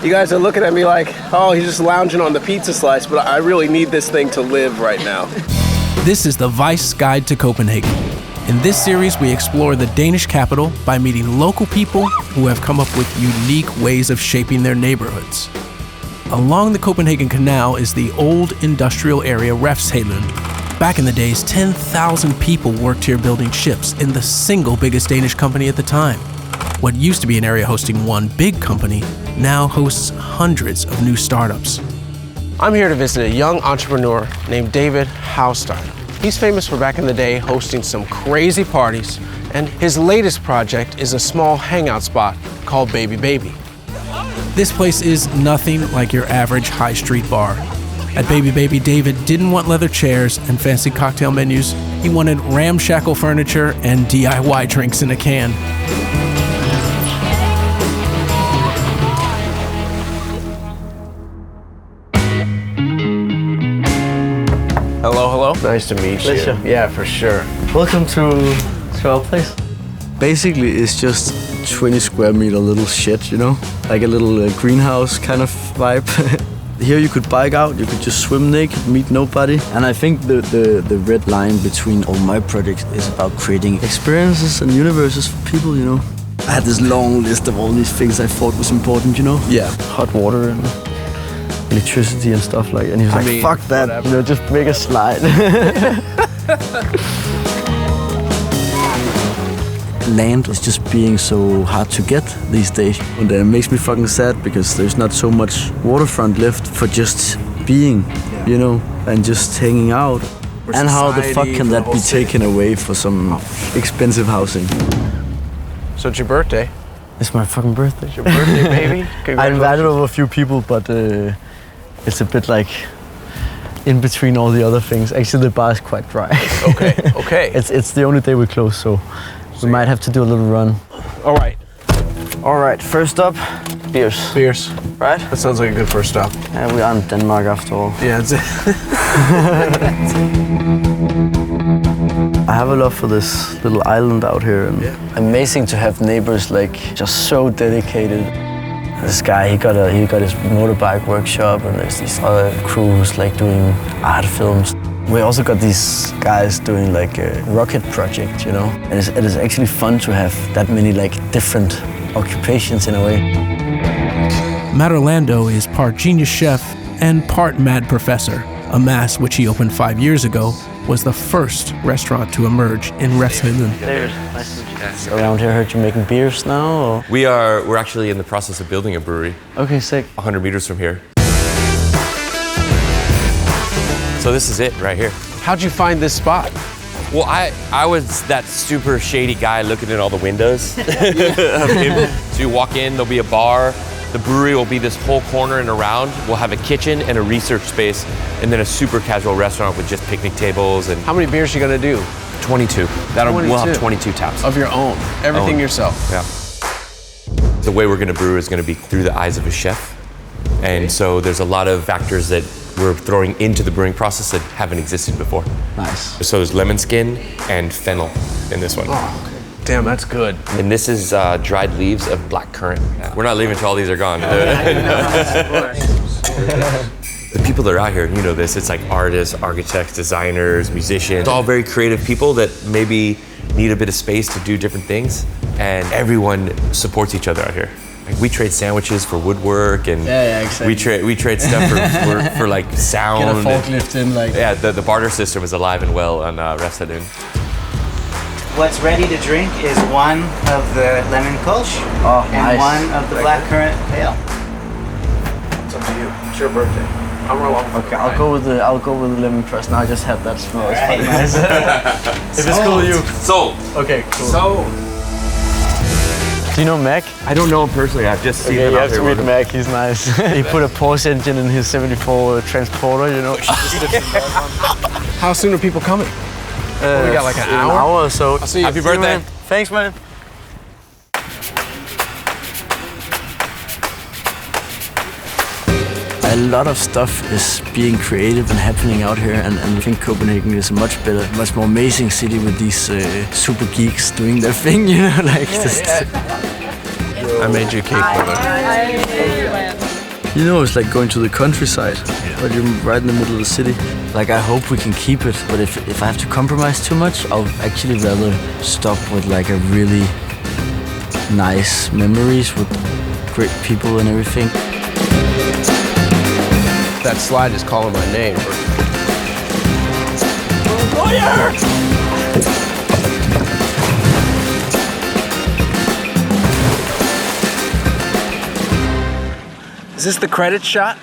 You guys are looking at me like, oh, he's just lounging on the pizza slice, but I really need this thing to live right now. This is the Vice Guide to Copenhagen. In this series, we explore the Danish capital by meeting local people who have come up with unique ways of shaping their neighborhoods. Along the Copenhagen Canal is the old industrial area Refshaleøen. Back in the days, 10,000 people worked here building ships in the single biggest Danish company at the time. What used to be an area hosting one big company now hosts hundreds of new startups. I'm here to visit a young entrepreneur named David Hausstein. He's famous for back in the day hosting some crazy parties, and his latest project is a small hangout spot called Baby Baby. This place is nothing like your average high street bar. At Baby Baby, David didn't want leather chairs and fancy cocktail menus. He wanted ramshackle furniture and DIY drinks in a can. Hello. Nice to meet you. Pleasure. Yeah, for sure. Welcome to our place. Basically, it's just 20 square meter little shed, you know? Like a little greenhouse kind of vibe. Here you could bike out, you could just swim naked, meet nobody. And I think the red line between all my projects is about creating experiences and universes for people, you know? I had this long list of all these things I thought was important, you know? Yeah. Hot water and electricity and stuff like that. And he was like, fuck that, whatever. You know, just make a slide. Land is just being so hard to get these days. And it makes me fucking sad because there's not so much waterfront left for just being, you know, and just hanging out. And how the fuck can that be taken away for some expensive housing? So it's your birthday. It's my fucking birthday. It's your birthday, baby. I invited over a few people, but it's a bit like in between all the other things. Actually, the bar is quite dry. Okay. It's the only day we close, so we might have to do a little run. All right. First up, beers. Beers. Right? That sounds like a good first stop. And we are in Denmark after all. Yeah, that's it. I have a love for this little island out here. And amazing to have neighbors like just so dedicated. This guy, he got his motorbike workshop, and there's these other crews like doing art films. We also got these guys doing like a rocket project, you know? And it is actually fun to have that many like different occupations in a way. Matt Orlando is part genius chef and part mad professor. A Mass, which he opened 5 years ago, was the first restaurant to emerge in Refshaleøen. David, nice to meet you. Around here, heard you're making beers now? Or? We're actually in the process of building a brewery. Okay, sick. 100 meters from here. So this is it right here. How'd you find this spot? Well, I was that super shady guy looking at all the windows. So you walk in, there'll be a bar. The brewery will be this whole corner and around. We'll have a kitchen and a research space, and then a super casual restaurant with just picnic tables. And How many beers you gonna do? 22. We'll have 22 taps. Of your own? Everything yourself? Yeah. The way we're gonna brew is gonna be through the eyes of a chef. And so there's a lot of factors that we're throwing into the brewing process that haven't existed before. Nice. So there's lemon skin and fennel in this one. Oh, okay. Damn, that's good. And this is dried leaves of black currant. We're not leaving until all these are gone. The people that are out here, you know this, it's like artists, architects, designers, musicians, all very creative people that maybe need a bit of space to do different things. And everyone supports each other out here. Like we trade sandwiches for woodwork, and exactly. we trade stuff for like sound. Get a forklift in, like. Yeah, the barter system is alive and well on Refshaleøen. What's ready to drink is one of the lemon kolsch and one of the black currant ale. It's up to you. It's your birthday. I'm along. Okay, I'll go with the lemon press. Now I just have that smell. It's Right. fucking nice. If it's cool with you. Sold. Okay, cool. So, Do you know Mac? I don't know him personally. I've just seen Okay, him you out have to there. meet Mac. He's nice. He put a Porsche engine in his 74 Transporter, you know. how soon are people coming? We got like an in hour? An hour or so. I'll see you. Happy birthday. Man. Thanks, man. A lot of stuff is being creative and happening out here, and I think Copenhagen is a much better, much more amazing city with these super geeks doing their thing, you know, like just. I made you a cake, brother. You know, it's like going to the countryside, but you're right in the middle of the city. Like, I hope we can keep it, but if I have to compromise too much, I'll actually rather stop with like a really nice memories with great people and everything. That slide is calling my name. Is this the credit shot?